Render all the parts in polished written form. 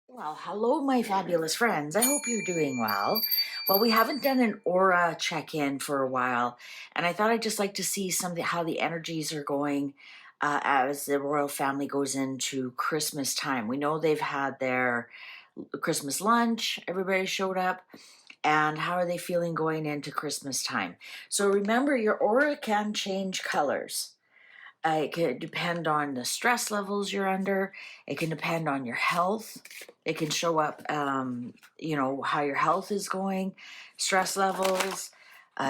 Well, hello, my fabulous friends. I hope you're doing well. Well, we haven't done an aura check-in for a while, and I thought I'd just like to see how the energies are going as the royal family goes into Christmas time. We know they've had their Christmas lunch, everybody showed up, and how are they feeling going into Christmas time? So remember, your aura can change colors. It can depend on the stress levels you're under. It can depend on your health. It can show up, how your health is going, stress levels,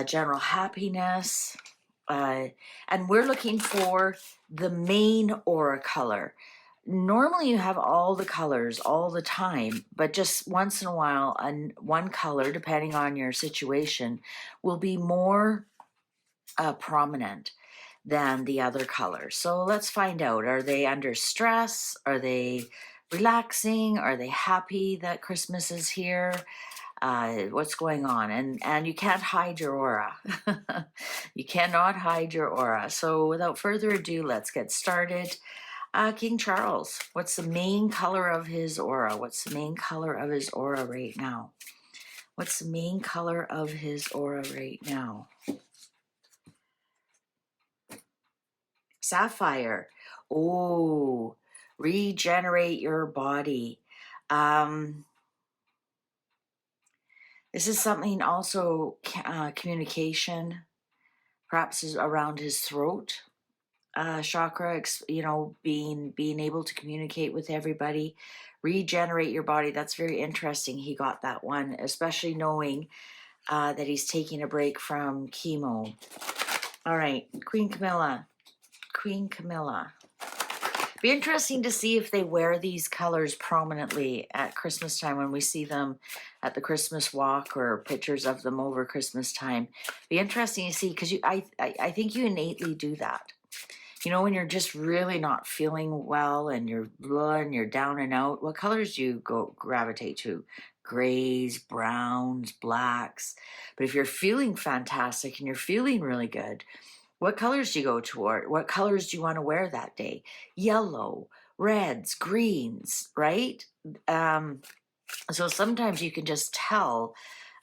general happiness. And we're looking for the main aura color. Normally you have all the colors all the time, but just once in a while, one color, depending on your situation, will be more prominent than the other colors. So let's find out. Are they under stress? Are they relaxing? Are they happy that Christmas is here? What's going on? And you can't hide your aura. You cannot hide your aura. So without further ado, let's get started. King Charles, what's the main color of his aura? What's the main color of his aura right now? What's the main color of his aura right now? Sapphire. Oh, regenerate your body. This is something also communication, perhaps is around his throat chakra. Being able to communicate with everybody. Regenerate your body. That's very interesting. He got that one, especially knowing that he's taking a break from chemo. All right, Queen Camilla. Queen Camilla. Be interesting to see if they wear these colors prominently at Christmas time when we see them at the Christmas walk or pictures of them over Christmas time. Be interesting to see because I think you innately do that. You know, when you're just really not feeling well and you're down and out, what colors do you gravitate to? Grays, browns, blacks. But if you're feeling fantastic and you're feeling really good, what colors do you go toward? What colors do you want to wear that day? Yellow, reds, greens, right? So sometimes you can just tell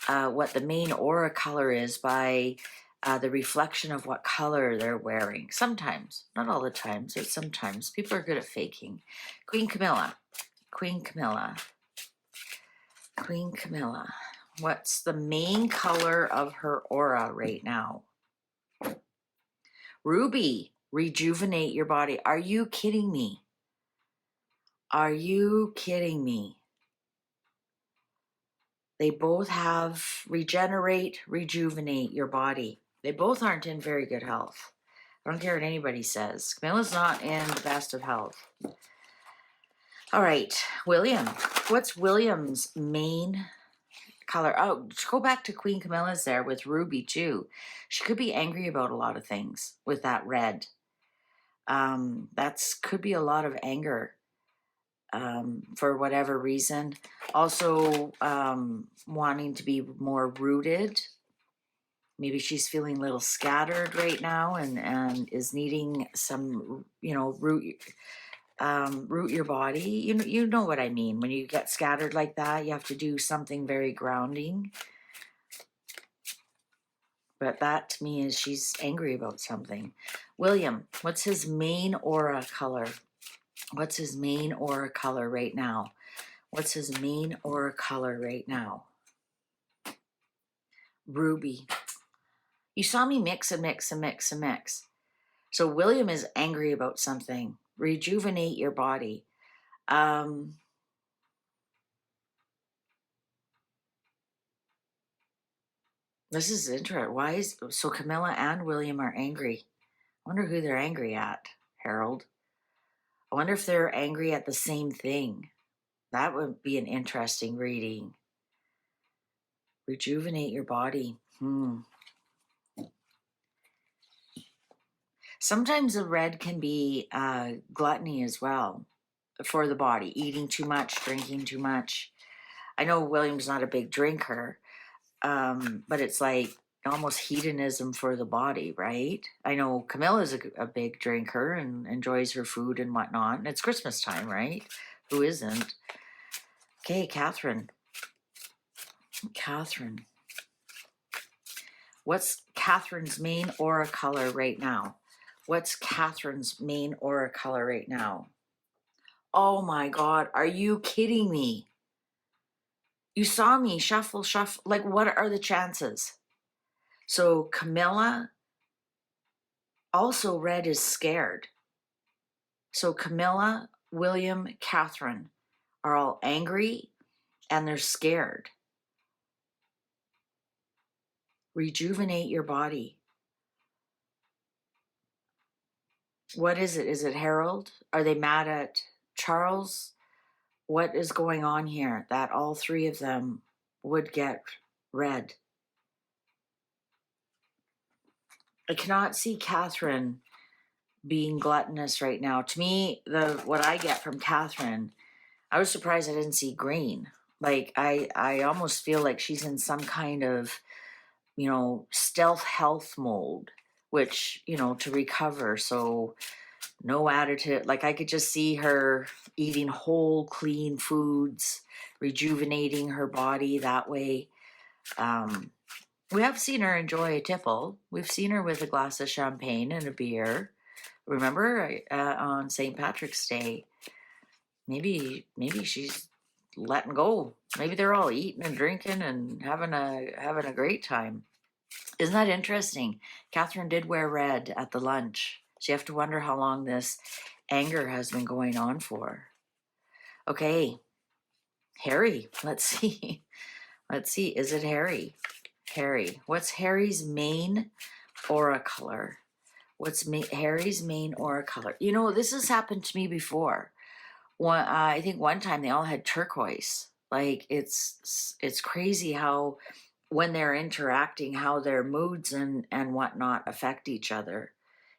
what the main aura color is by the reflection of what color they're wearing. Sometimes, not all the time, so sometimes. People are good at faking. Queen Camilla. Queen Camilla. Queen Camilla. What's the main color of her aura right now? Ruby, rejuvenate your body. Are you kidding me? Are you kidding me? They both have regenerate, rejuvenate your body. They both aren't in very good health. I don't care what anybody says. Camilla's not in the best of health. All right, William. What's William's main color? Oh, go back to Queen Camilla's there with Ruby too. She could be angry about a lot of things with that red. That's could be a lot of anger for whatever reason. Also, wanting to be more rooted. Maybe she's feeling a little scattered right now and is needing some, root your body. You know what I mean. When you get scattered like that, you have to do something very grounding. But that to me is she's angry about something. William, what's his main aura color? What's his main aura color right now? What's his main aura color right now? Ruby. You saw me mix and mix and mix and mix. So William is angry about something. Rejuvenate your body. This is interesting. So Camilla and William are angry? I wonder who they're angry at, Harold. I wonder if they're angry at the same thing. That would be an interesting reading. Rejuvenate your body. Sometimes the red can be gluttony as well for the body. Eating too much, drinking too much. I know William's not a big drinker, but it's like almost hedonism for the body, right? I know Camilla's a big drinker and enjoys her food and whatnot. And it's Christmas time, right? Who isn't? Okay, Catherine. Catherine. What's Catherine's main aura color right now? What's Catherine's main aura color right now? Oh my God, are you kidding me? You saw me shuffle, shuffle. Like, what are the chances? So Camilla also read is scared. So Camilla, William, Catherine are all angry and they're scared. Rejuvenate your body. What is it? Is it Harold? Are they mad at Charles? What is going on here that all three of them would get red? I cannot see Catherine being gluttonous right now. To me, what I get from Catherine, I was surprised I didn't see green. Like I almost feel like she's in some kind of, stealth health mode, which, to recover. So no attitude. Like I could just see her eating whole, clean foods, rejuvenating her body that way. We have seen her enjoy a tipple. We've seen her with a glass of champagne and a beer. Remember on St. Patrick's Day? Maybe she's letting go. Maybe they're all eating and drinking and having a great time. Isn't that interesting? Catherine did wear red at the lunch. So you have to wonder how long this anger has been going on for. Okay, Harry. Let's see. Let's see. Is it Harry? Harry. What's Harry's main aura color? What's Harry's main aura color? This has happened to me before. I think one time they all had turquoise. Like it's crazy how when they're interacting, how their moods and whatnot affect each other.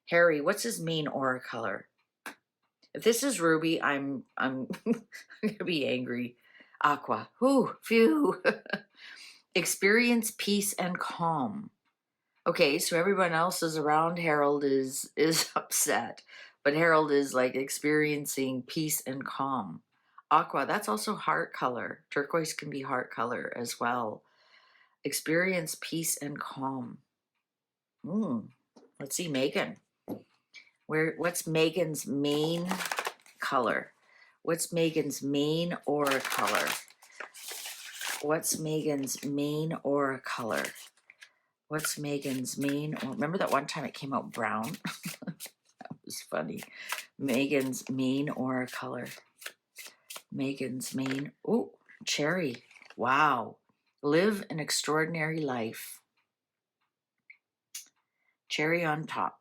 Harry, what's his main aura color? If this is ruby, I'm gonna be angry. Aqua. Whew, phew. Experience peace and calm. Okay, so everyone else is around Harold is upset, but Harold is like experiencing peace and calm. Aqua, that's also heart color. Turquoise can be heart color as well. Experience peace and calm. Let's see, Meghan. What's Meghan's main color? What's Meghan's main aura color? What's Meghan's main aura color? What's Meghan's main? Remember that one time it came out brown? That was funny. Meghan's main aura color. Meghan's main. Oh, cherry. Wow. Live an extraordinary life. Cherry on top.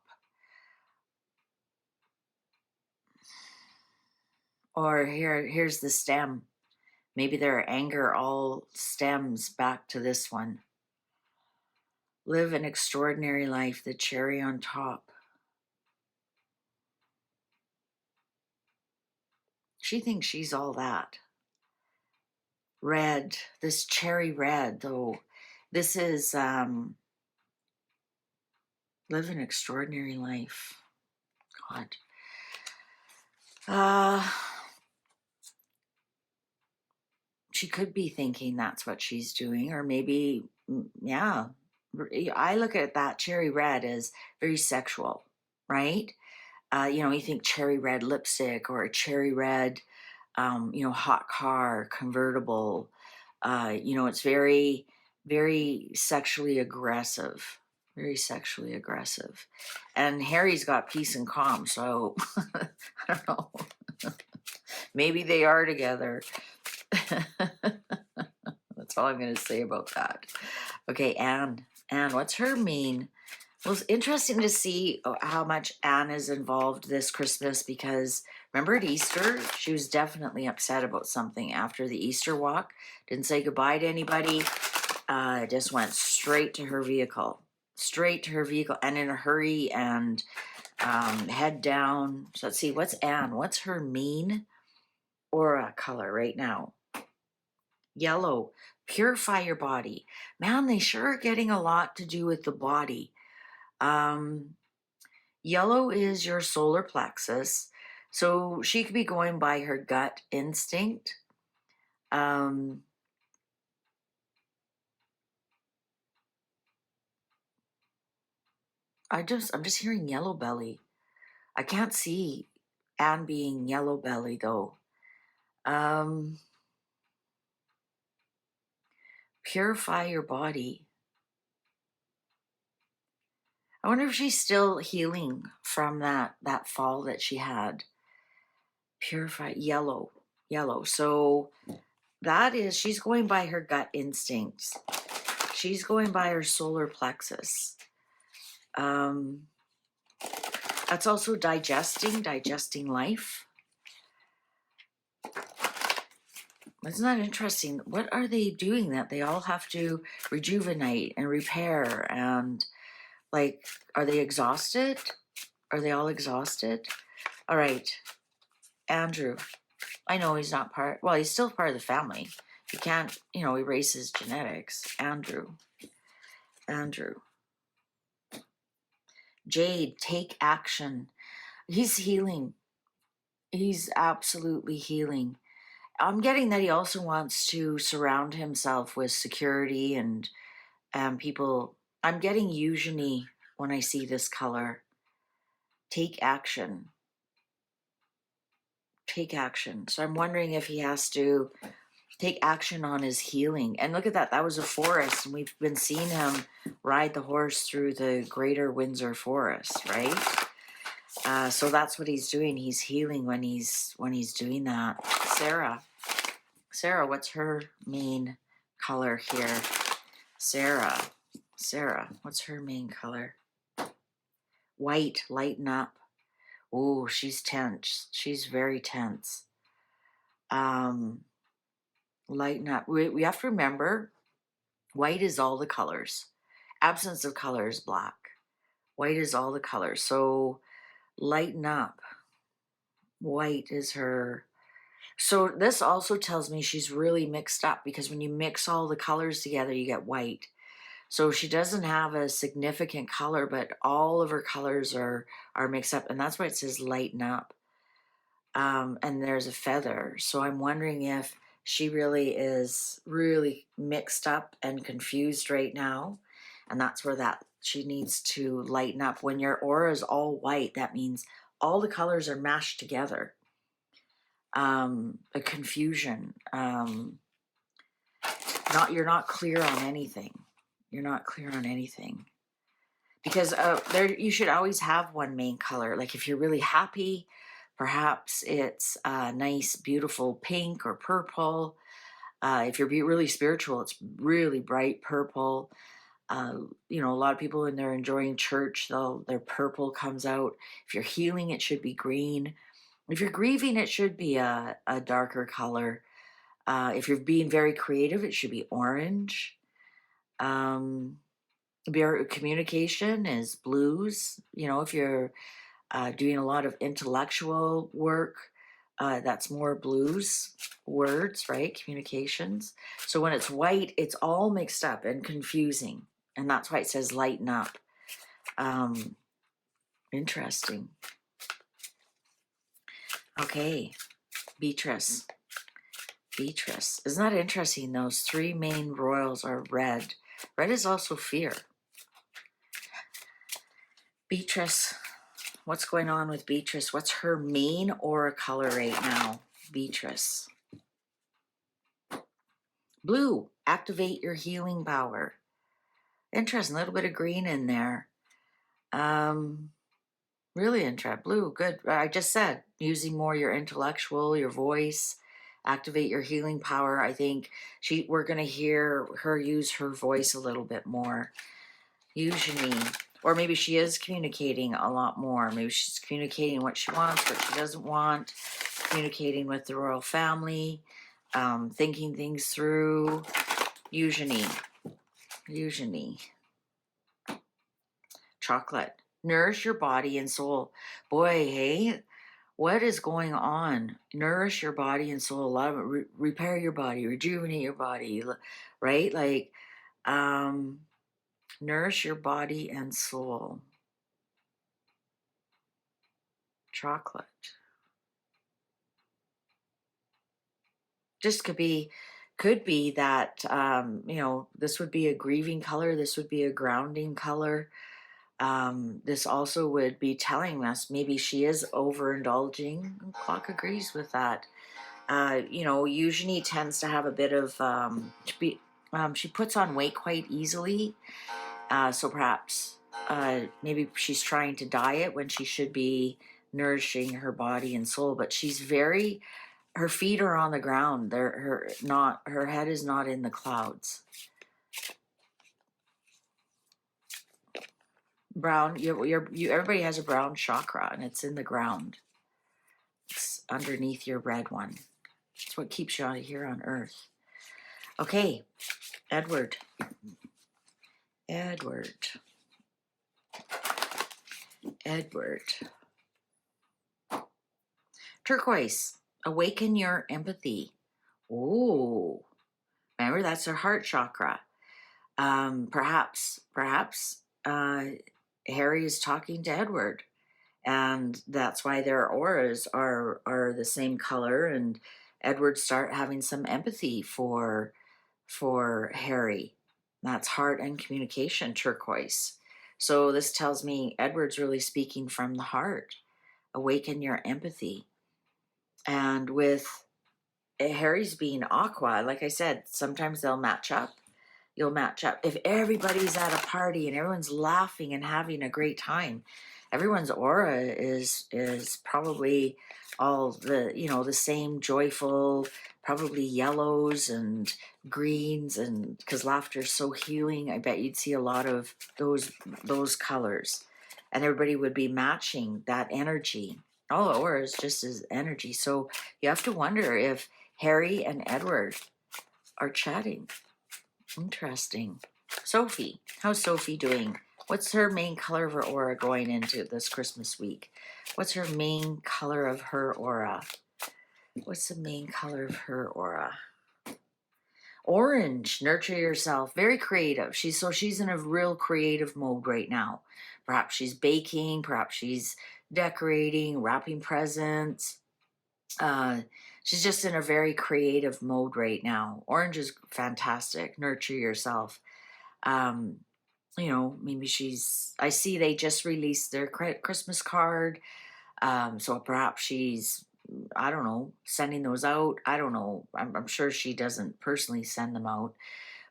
Or here's the stem. Maybe their anger all stems back to this one. Live an extraordinary life. The cherry on top. She thinks she's all that. Red. This cherry red, though. This is live an extraordinary life. God. She could be thinking that's what she's doing, or maybe, yeah. I look at that cherry red as very sexual, right? You think cherry red lipstick or a cherry red, hot car, convertible. It's very, very sexually aggressive. Very sexually aggressive. And Harry's got peace and calm, so I don't know. Maybe they are together. That's all I'm going to say about that. Okay, Anne. Anne, what's her mean? Well, it's interesting to see how much Anne is involved this Christmas because remember at Easter, she was definitely upset about something after the Easter walk. Didn't say goodbye to anybody. Just went straight to her vehicle. Straight to her vehicle and in a hurry and head down. So let's see, what's Anne? What's her mean aura color right now? Yellow. Purify your body. Man, they sure are getting a lot to do with the body. Yellow is your solar plexus. So she could be going by her gut instinct. I'm just hearing yellow belly. I can't see Anne being yellow belly though. Purify your body. I wonder if she's still healing from that fall that she had. Purify, yellow. So that is, she's going by her gut instincts. She's going by her solar plexus. That's also digesting life. Isn't that interesting? What are they doing that they all have to rejuvenate and repair? And like, are they exhausted? Are they all exhausted? All right, Andrew. I know he's not part, well, he's still part of the family. You can't, erase his genetics. Andrew. Jade, take action. He's healing. He's absolutely healing. I'm getting that he also wants to surround himself with security and people. I'm getting Eugenie when I see this color. Take action. Take action. So I'm wondering if he has to take action on his healing. And look at that. That was a forest. And we've been seeing him ride the horse through the greater Windsor forest, right? So that's what he's doing. He's healing when he's doing that. Sarah, what's her main color here? Sarah, what's her main color? White, lighten up. Oh, she's tense. She's very tense. Lighten up. We have to remember, white is all the colors. Absence of color is black. White is all the colors. So lighten up. White is her. So this also tells me she's really mixed up, because when you mix all the colors together, you get white. So she doesn't have a significant color, but all of her colors are mixed up. And that's why it says lighten up. And there's a feather. So I'm wondering if she really is really mixed up and confused right now. And that's where she needs to lighten up. When your aura is all white, that means all the colors are mashed together. A confusion. You're not clear on anything. You're not clear on anything. Because you should always have one main color. Like if you're really happy, perhaps it's a nice, beautiful pink or purple. If you're really spiritual, it's really bright purple. A lot of people, when they're enjoying church, their purple comes out. If you're healing, it should be green. If you're grieving, it should be a darker color. If you're being very creative, it should be orange. Communication is blues. If you're doing a lot of intellectual work, that's more blues words, right? Communications. So when it's white, it's all mixed up and confusing. And that's why it says lighten up. Interesting. Okay, Beatrice. Isn't that interesting? Those three main royals are red. Red is also fear. Beatrice, what's going on with Beatrice? What's her main aura color right now? Beatrice. Blue, activate your healing power. Interesting, a little bit of green in there. Really interesting. Blue, good. I just said, using more your intellectual, your voice, activate your healing power. I think we're going to hear her use her voice a little bit more. Eugenie. Or maybe she is communicating a lot more. Maybe she's communicating what she wants, what she doesn't want, communicating with the royal family, thinking things through. Eugenie. Chocolate. Nourish your body and soul. Boy, hey, what is going on? Nourish your body and soul. A lot of it, repair your body, rejuvenate your body, right? Like, nourish your body and soul. Chocolate. just could be that, you know, this would be a grieving color. This would be a grounding color. This also would be telling us maybe she is overindulging. Clock agrees with that. You know, Eugenie tends to have a bit of, she puts on weight quite easily. So perhaps maybe she's trying to diet when she should be nourishing her body and soul. But she's very, her feet are on the ground. Her head is not in the clouds. Brown, everybody has a brown chakra, and it's in the ground. It's underneath your red one. It's what keeps you out of here on Earth. Okay, Edward. Turquoise, awaken your empathy. Ooh, remember that's her heart chakra. Perhaps Harry is talking to Edward, and that's why their auras are the same color, and Edward start having some empathy for Harry. That's heart and communication, turquoise. So this tells me Edward's really speaking from the heart. Awaken your empathy. And with Harry's being aqua, like I said, sometimes they'll match up. You'll match up. If everybody's at a party and everyone's laughing and having a great time, everyone's aura is probably all the, you know, the same joyful, probably yellows and greens, and because laughter is so healing, I bet you'd see a lot of those colors, and everybody would be matching that energy. All aura is just as energy. So you have to wonder if Harry and Edward are chatting. Interesting. Sophie, how's Sophie doing? What's her main color of her aura going into this Christmas week? What's her main color of her aura? What's the main color of her aura? Orange, nurture yourself. Very creative. She's in a real creative mode right now. Perhaps she's baking, perhaps she's decorating, wrapping presents. She's just in a very creative mode right now. Orange is fantastic. Nurture yourself. You know, maybe I see they just released their Christmas card. So perhaps she's, I don't know, sending those out. I don't know. I'm sure she doesn't personally send them out,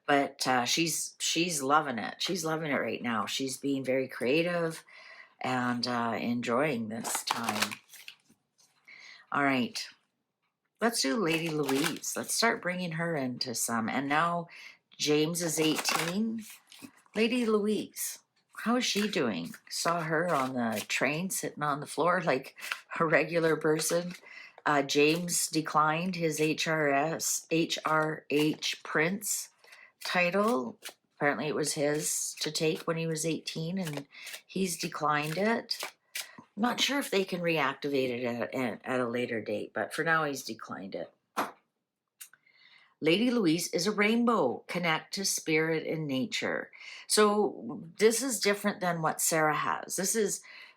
but she's loving it. She's loving it right now. She's being very creative and enjoying this time. All right. Let's do Lady Louise. Let's start bringing her into some. And now James is 18. Lady Louise, how is she doing? Saw her on the train sitting on the floor like a regular person. James declined his HRH Prince title. Apparently it was his to take when he was 18, and he's declined it. Not sure if they can reactivate it at a later date, but for now he's declined it. Lady Louise is a rainbow. Connect to spirit and nature. So this is different than what Sarah has.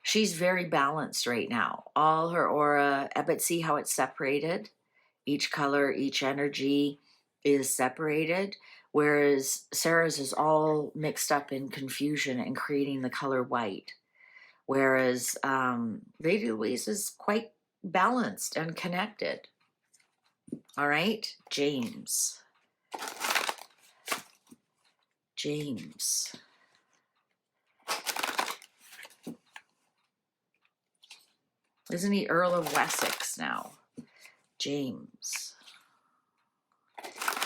She's very balanced right now. All her aura, but see how it's separated? Each color, each energy is separated, whereas Sarah's is all mixed up in confusion and creating the color white. Whereas Lady Louise is quite balanced and connected. All right, James. Isn't he Earl of Wessex now? James.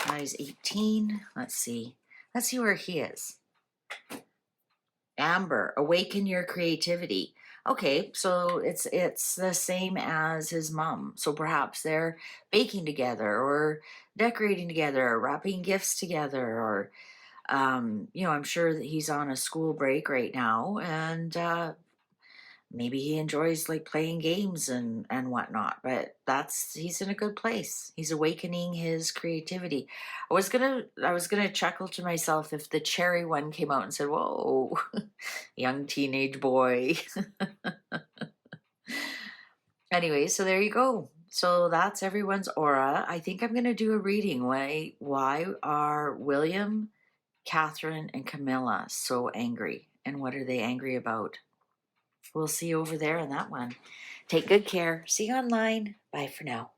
Now he's 18. Let's see where he is. Amber, awaken your creativity. Okay, so it's the same as his mom. So perhaps they're baking together or decorating together or wrapping gifts together, or you know, I'm sure that he's on a school break right now, and maybe he enjoys like playing games and whatnot, but he's in a good place. He's awakening his creativity. I was gonna chuckle to myself if the cherry one came out and said, whoa, young teenage boy. Anyway, so there you go. So that's everyone's aura. I think I'm going to do a reading. Why are William, Catherine, and Camilla so angry? And what are they angry about? We'll see you over there in that one. Take good care. See you online. Bye for now.